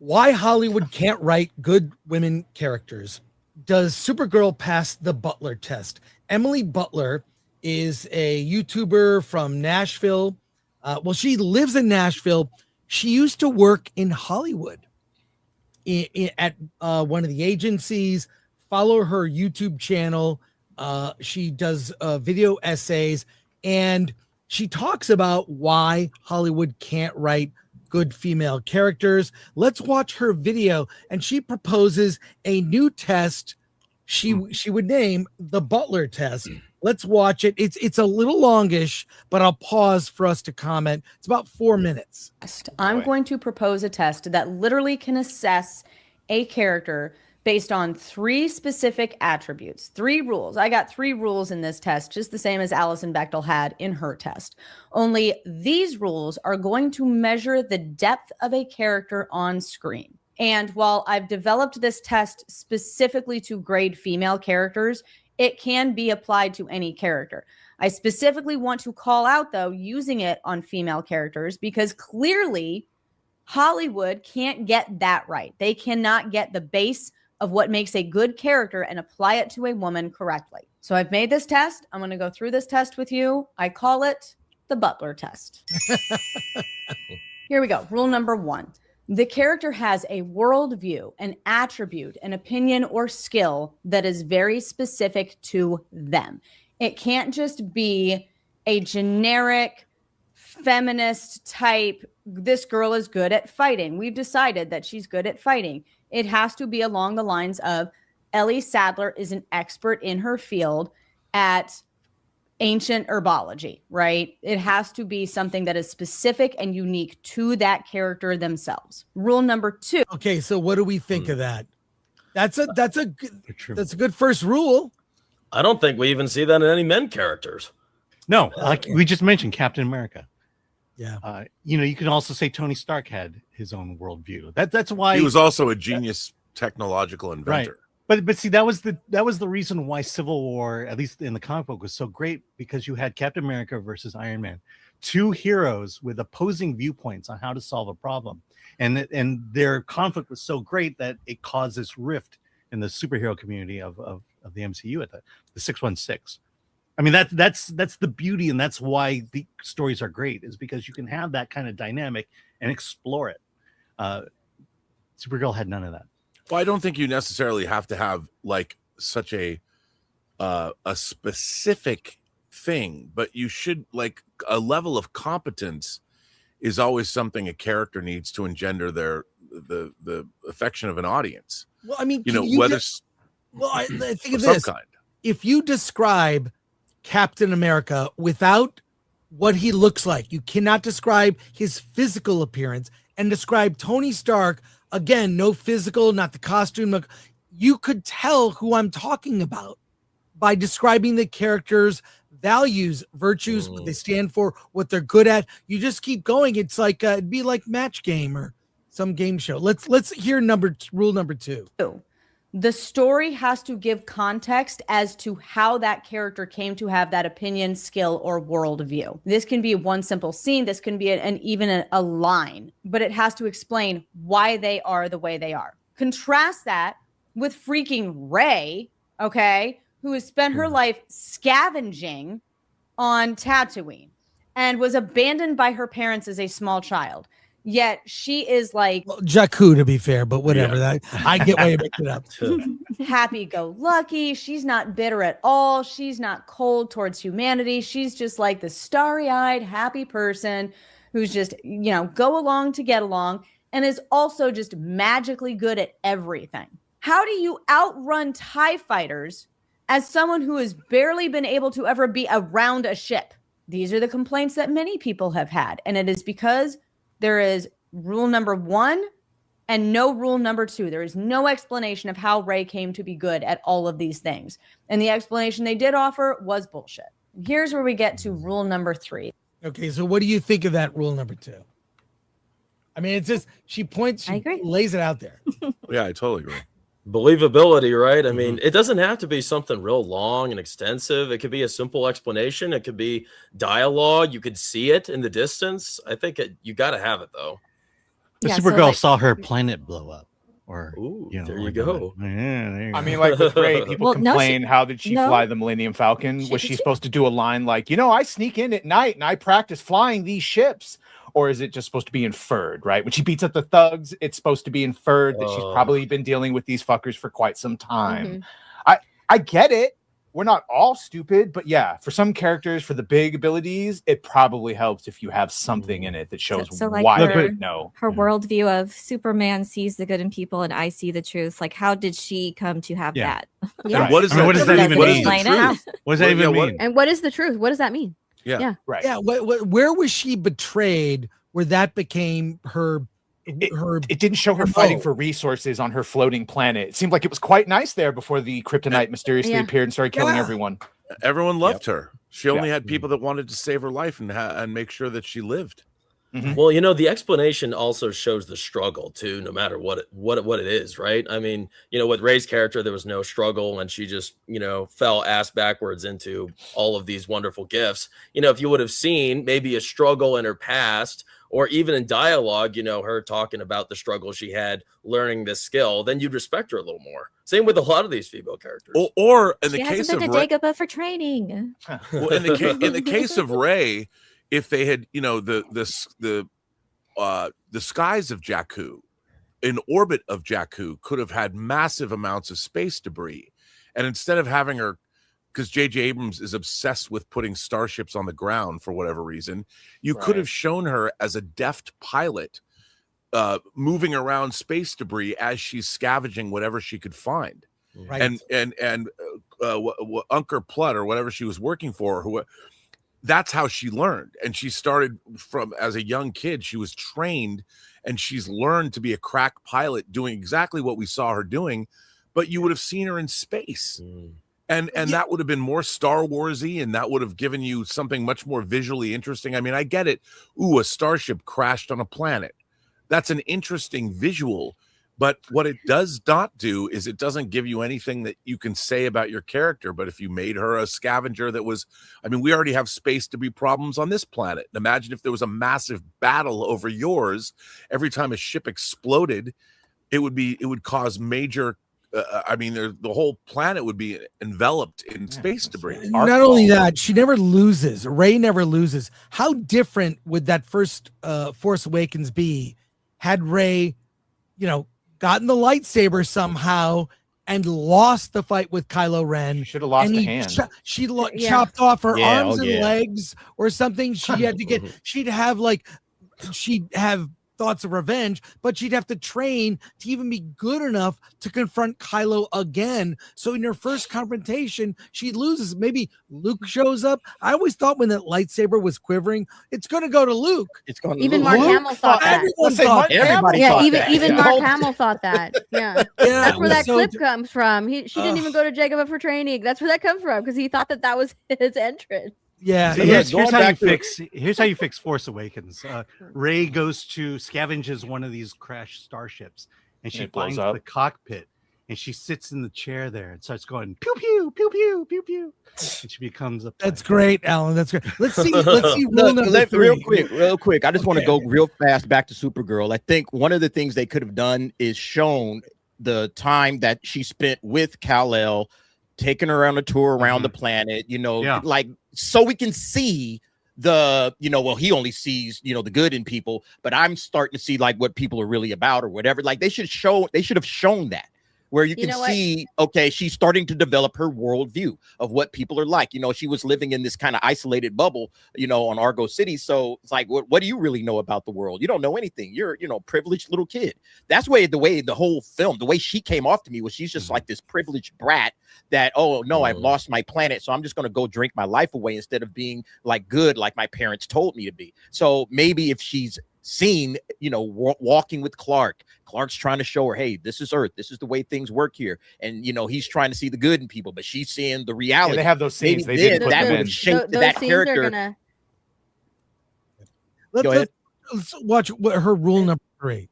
Why Hollywood can't write good women characters. Does Supergirl pass the Butler test? Emily Butler is a YouTuber from Nashville. She lives in Nashville. She used to work in Hollywood at one of the agencies. Follow her YouTube channel. She does video essays, and she talks about why Hollywood can't write good female characters. Let's watch her video, and she proposes a new test she would name the Butler test. Let's watch it. It's a little longish, but I'll pause for us to comment. It's about 4 minutes. I'm going to propose a test that literally can assess a character based on 3 specific attributes, 3 rules. I got 3 rules in this test, just the same as Allison Bechtel had in her test. Only these rules are going to measure the depth of a character on screen. And while I've developed this test specifically to grade female characters, it can be applied to any character. I specifically want to call out, though, using it on female characters because clearly Hollywood can't get that right. They cannot get the base of what makes a good character and apply it to a woman correctly. So I've made this test. I'm going to go through this test with you. I call it the Butler test. Here we go. Rule number 1. The character has a worldview, an attribute, an opinion, or skill that is very specific to them. It can't just be a generic feminist type, this girl is good at fighting. We've decided that she's good at fighting. It has to be along the lines of Ellie Sadler is an expert in her field at ancient herbology, right? It has to be something that is specific and unique to that character themselves. Rule number 2. Okay, so what do we think of that? That's a good first rule. I don't think we even see that in any men characters. No, like we just mentioned, Captain America. Yeah. You can also say Tony Stark had his own worldview. That's why he was also a genius technological inventor. Right. But see, that was the reason why Civil War, at least in the comic book, was so great, because you had Captain America versus Iron Man, 2 heroes with opposing viewpoints on how to solve a problem, and their conflict was so great that it caused this rift in the superhero community of the MCU at the 616. I mean, that's the beauty, and that's why the stories are great, is because you can have that kind of dynamic and explore it. Supergirl had none of that. Well, I don't think you necessarily have to have like such a specific thing, but you should, like, a level of competence is always something a character needs to engender the affection of an audience. Well, I mean, I think of this. If you describe Captain America without what he looks like, you cannot describe his physical appearance, and describe Tony Stark, again, no physical, not the costume. You could tell who I'm talking about by describing the character's values, virtues, what they stand for, what they're good at. You just keep going. It's like it'd be like Match Game or some game show. Let's hear rule number 2. The story has to give context as to how that character came to have that opinion, skill, or worldview. This can be one simple scene. This can be even a line, but it has to explain why they are the way they are. Contrast that with freaking Rey, okay, who has spent her life scavenging on Tatooine and was abandoned by her parents as a small child. Yet she is like Jakku, to be fair, but whatever. That I get why you mixed it up. Happy-go-lucky. She's not bitter at all. She's not cold towards humanity. She's just like the starry-eyed, happy person who's just, go along to get along, and is also just magically good at everything. How do you outrun TIE fighters as someone who has barely been able to ever be around a ship? These are the complaints that many people have had, and it is because there is rule number 1 and no rule number 2. There is no explanation of how Rey came to be good at all of these things. And the explanation they did offer was bullshit. Here's where we get to rule number 3. Okay, so what do you think of that rule number 2? I mean, it's just, she lays it out there. Yeah, I totally agree. Believability, right? I mean, it doesn't have to be something real long and extensive. It could be a simple explanation. It could be dialogue. You could see it in the distance. I think you got to have it, though. The Yeah, so, Supergirl like- saw her planet blow up. Or Ooh, there you like go. that. Yeah, there you I go. mean, like with Ray, people Well, no, complain, how did she no. fly the Millennium Falcon? She Was did she too. supposed to do a line like, I sneak in at night and I practice flying these ships? Or is it just supposed to be inferred, right? When she beats up the thugs, it's supposed to be inferred that she's probably been dealing with these fuckers for quite some time. I get it. We're not all stupid, but yeah, for some characters, for the big abilities, it probably helps if you have something in it that shows So, like, why her- they know. Her worldview of Superman sees the good in people and I see the truth. Like, how did she come to have Yeah. that? And what is I mean, what does that even what is mean? the Explain it. truth? What does that Well, even yeah, what- mean? And what is the truth? What does that mean? Yeah. Right. Yeah, where was she betrayed where that became her It didn't show her fighting for resources on her floating planet. It seemed like it was quite nice there before the kryptonite mysteriously appeared and started killing everyone. Everyone loved her. She only had people that wanted to save her life and make sure that she lived. Well, the explanation also shows the struggle too, no matter what it is, right? I mean, with Ray's character, there was no struggle, and she just, fell ass backwards into all of these wonderful gifts. If you would have seen maybe a struggle in her past, or even in dialogue, her talking about the struggle she had learning this skill, then you'd respect her a little more. Same with a lot of these female characters. Or in the She case hasn't of been to Ray, Dagobah for training. well, in the case of Ray, if they had, the skies of Jakku, in orbit of Jakku, could have had massive amounts of space debris, and instead of having her, because J.J. Abrams is obsessed with putting starships on the ground for whatever reason, you could have shown her as a deft pilot, moving around space debris as she's scavenging whatever she could find. Right. And Unker Plutt or whatever she was working for, that's how she learned. And she started from as a young kid. She was trained and she's learned to be a crack pilot, doing exactly what we saw her doing, but you would have seen her in space. And that would have been more Star Warsy, and that would have given you something much more visually interesting. I mean, I get it. Ooh, a starship crashed on a planet. That's an interesting visual. But what it does not do is it doesn't give you anything that you can say about your character. But if you made her a scavenger that was, I mean, we already have space to be problems on this planet. Imagine if there was a massive battle over yours. Every time a ship exploded, it would cause major, the whole planet would be enveloped in space debris. Not only that, she never loses. Ray never loses. How different would that first Force Awakens be had Ray, gotten the lightsaber somehow and lost the fight with Kylo Ren? Should have lost and a he hand. chopped off her Yeah, arms oh, and yeah. legs or something. She had to get, she'd have thoughts of revenge, but she'd have to train to even be good enough to confront Kylo again. So in her first confrontation, she loses. Maybe Luke shows up. I always thought when that lightsaber was quivering, it's going to go to Luke. It's going Even Mark Hamill thought that. Everyone thought Everybody Yeah, thought even that. even Yeah. Mark Hamill thought that. Yeah, Yeah, that's where that so clip comes from. She didn't even go to Jacob for training. That's where that comes from because he thought that was his entrance. Yeah. So Yeah, here's going how you back to- fix Force Awakens. Ray goes to scavenges one of these crashed starships, and she it blows finds up. the cockpit, and she sits in the chair there and starts going pew pew pew pew pew pew, and she becomes a. That's pilot. great, Alan. That's great. Let's see rule Look, number 3. real quick. I just want to go real fast back to Supergirl. I think one of the things they could have done is shown the time that she spent with Kal-El, taking her on a tour around the planet, like so we can see the, he only sees, the good in people, but I'm starting to see like what people are really about or whatever. Like they should have shown that. Where you can see, okay, she's starting to develop her worldview of what people are like. She was living in this kind of isolated bubble, on Argo City. So it's like, what do you really know about the world? You don't know anything. You're, privileged little kid. That's the way the whole film, the way she came off to me was she's just like this privileged brat that, oh no, I've lost my planet. So I'm just going to go drink my life away instead of being like good, like my parents told me to be. So maybe if she's seen, walking with Clark's trying to show her, hey, this is Earth, this is the way things work here, and he's trying to see the good in people, but she's seeing the reality. They have those scenes. Maybe They did then put that them would in. have shaped Those that scenes character. are gonna. Go ahead. Let's watch her rule number 3.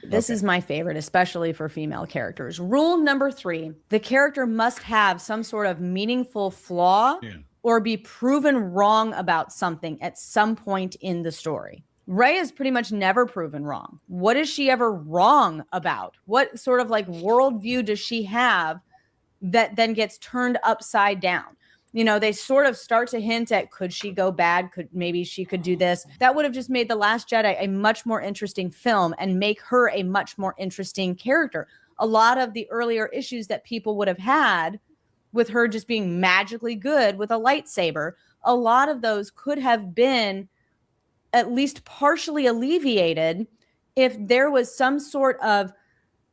This is my favorite, especially for female characters. Rule number 3, the character must have some sort of meaningful flaw or be proven wrong about something at some point in the story. Ray is pretty much never proven wrong. What is she ever wrong about? What sort of like worldview does she have that then gets turned upside down? You know, they sort of start to hint at, could she go bad? Could maybe she could do this? That would have just made The Last Jedi a much more interesting film and make her a much more interesting character. A lot of the earlier issues that people would have had with her just being magically good with a lightsaber, a lot of those could have been at least partially alleviated if there was some sort of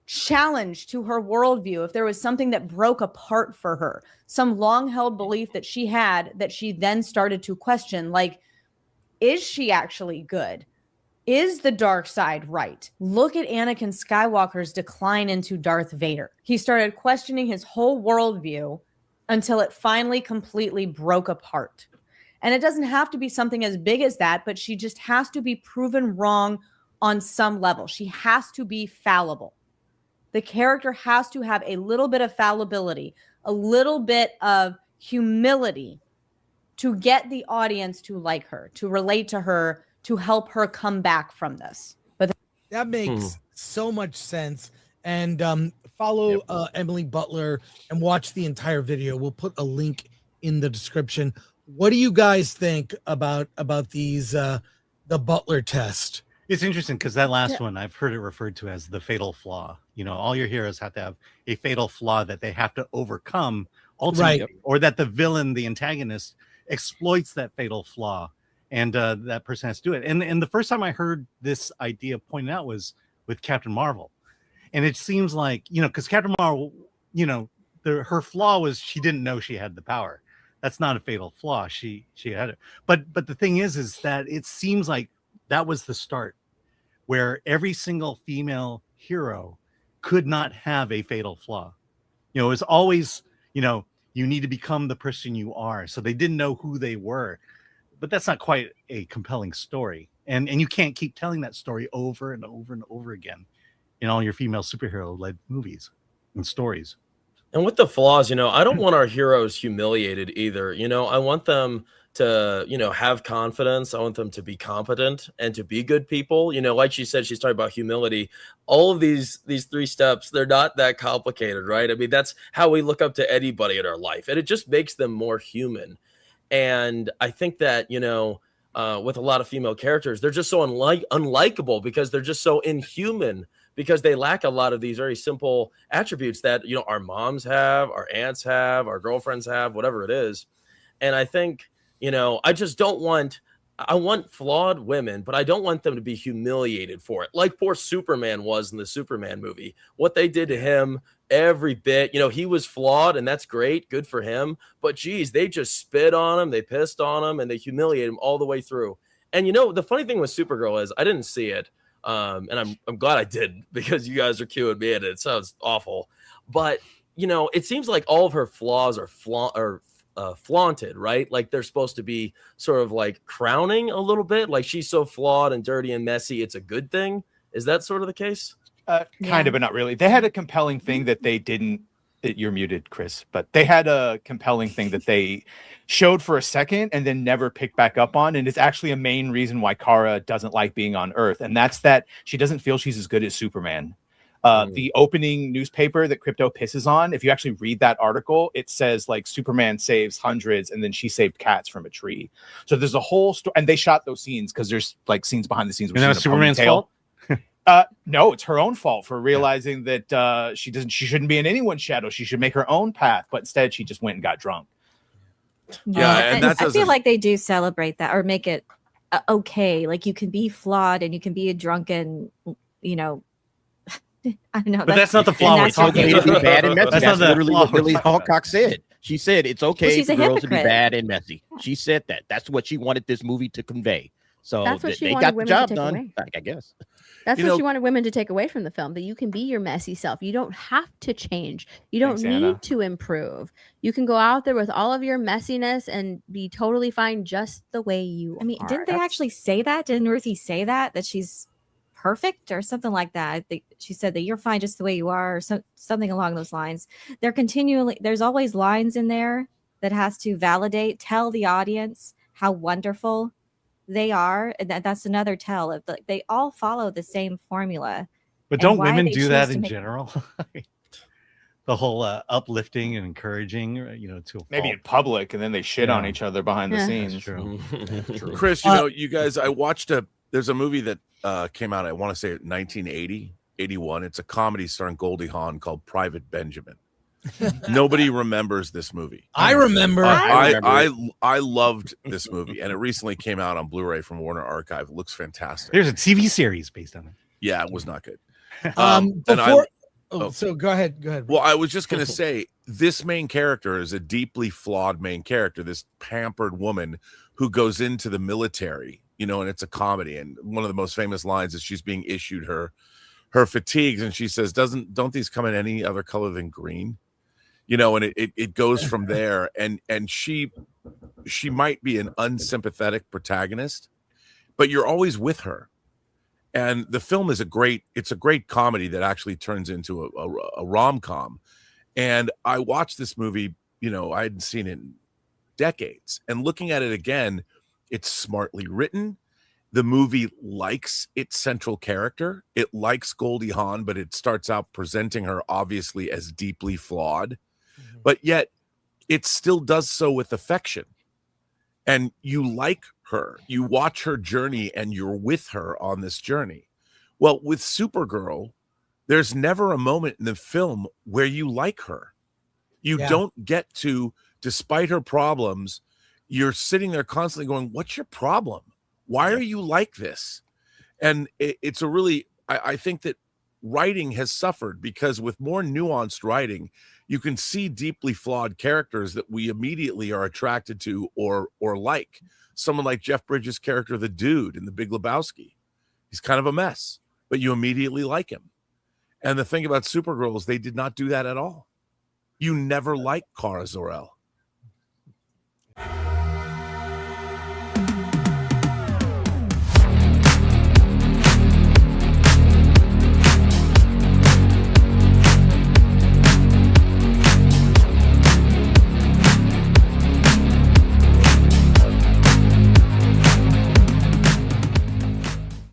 challenge to her worldview, if there was something that broke apart for her, some long-held belief that she had that she then started to question, like, is she actually good? Is the dark side right? Look at Anakin Skywalker's decline into Darth Vader. He started questioning his whole worldview until it finally completely broke apart. And it doesn't have to be something as big as that, but she just has to be proven wrong on some level. She has to be fallible. The character has to have a little bit of fallibility, a little bit of humility to get the audience to like her, to relate to her, to help her come back from this. But that makes so much sense. And follow Emily Butler and watch the entire video. We'll put a link in the description. What do you guys think about these the Butler test? It's interesting because that last one, I've heard it referred to as the fatal flaw. You know, all your heroes have to have a fatal flaw that they have to overcome ultimately, Right. or that the villain, the antagonist, exploits that fatal flaw, and that person has to do it. And the first time I heard this idea pointed out was with Captain Marvel. And it seems like, you know, because Captain Marvel, you know, her flaw was she didn't know she had the power. That's not a fatal flaw. She had it. But the thing is that it seems like that was the start, where every single female hero could not have a fatal flaw. You know, it was always, you know, you need to become the person you are. So they didn't know who they were. But that's not quite a compelling story. And you can't keep telling that story over and over and over again in all your female superhero-led movies and stories. And with the flaws, you know, I don't want our heroes humiliated either. You know, I want them to, you know, have confidence. I want them to be competent and to be good people. You know, like she said, she's talking about humility. All of these 3 steps, they're not that complicated, right? I mean, that's how we look up to anybody in our life, and it just makes them more human. And I think that, you know, with a lot of female characters, they're just so unlikable because they're just so inhuman, because they lack a lot of these very simple attributes that, you know, our moms have, our aunts have, our girlfriends have, whatever it is. And I think, you know, I want flawed women, but I don't want them to be humiliated for it. Like poor Superman was in the Superman movie. What they did to him, every bit, you know, he was flawed, and that's great. Good for him. But geez, they just spit on him. They pissed on him, and they humiliated him all the way through. And, you know, the funny thing with Supergirl is I didn't see it. And I'm glad I did, because you guys are cueing me in it. It sounds awful. But, you know, it seems like all of her flaws are flaunted, right? Like they're supposed to be sort of like crowning a little bit. Like she's so flawed and dirty and messy, it's a good thing. Is that sort of the case? Kind of, but not really. They had a compelling thing that they didn't. You're muted, Chris. But they had a compelling thing that they showed for a second and then never picked back up on. And it's actually a main reason why Kara doesn't like being on Earth. And that's that she doesn't feel she's as good as Superman. The opening newspaper that Crypto pisses on, if you actually read that article, it says like Superman saves hundreds and then she saved cats from a tree. So there's a whole story, and they shot those scenes because there's like scenes behind the scenes. And that was Superman's fault? No, it's her own fault for realizing that she shouldn't be in anyone's shadow. She should make her own path, but instead she just went and got drunk. Yeah, and I feel like they do celebrate that or make it okay. Like you can be flawed and you can be a drunken, you know. I don't know, but that's not the flaw we're talking about. To be bad and messy. That's not literally what Billy Hancock said. She said it's okay for girls to be bad and messy. She said that. That's what she wanted this movie to convey. So that's what she they wanted got the women job to take done, away. I guess. That's what she wanted women to take away from the film, that you can be your messy self. You don't have to change. You don't need to improve. You can go out there with all of your messiness and be totally fine just the way you are. I mean, didn't they actually say that? Didn't Ruthie say that she's perfect or something like that? I think she said that you're fine just the way you are, or something along those lines. There's always lines in there that has to tell the audience how wonderful they are, and that's another tell of they all follow the same formula. But And don't why women they do choose that to in make- general? The whole uplifting and encouraging, to a Maybe fault. in public, and then they shit on Yeah. each other behind the Yeah. scenes. That's true. True. Chris, you guys, I watched there's a movie that came out, I want to say 1980, 81. It's a comedy starring Goldie Hawn called Private Benjamin. Nobody remembers this movie. I remember. I loved this movie, and it recently came out on Blu-ray from Warner Archive. It looks fantastic. There's a TV series based on it. Yeah, it was not good. So go ahead. Go ahead. Well, I was just going to say this main character is a deeply flawed main character, this pampered woman who goes into the military, and it's a comedy. And one of the most famous lines is she's being issued her fatigues, and she says, don't these come in any other color than green? And it goes from there. And she might be an unsympathetic protagonist, but you're always with her. And the film is a great comedy that actually turns into a rom-com. And I watched this movie, I hadn't seen it in decades. And looking at it again, it's smartly written. The movie likes its central character. It likes Goldie Hawn, but it starts out presenting her obviously as deeply flawed. Mm-hmm. But yet it still does so with affection. And you like her, you watch her journey, and you're with her on this journey. Well, with Supergirl, there's never a moment in the film where you like her. You don't get to, despite her problems, you're sitting there constantly going, what's your problem? Why are you like this? And it's a really, I think that writing has suffered, because with more nuanced writing, you can see deeply flawed characters that we immediately are attracted to or like. Someone like Jeff Bridges' character, the dude in The Big Lebowski. He's kind of a mess, but you immediately like him. And the thing about Supergirl is they did not do that at all. You never liked Kara Zor-El.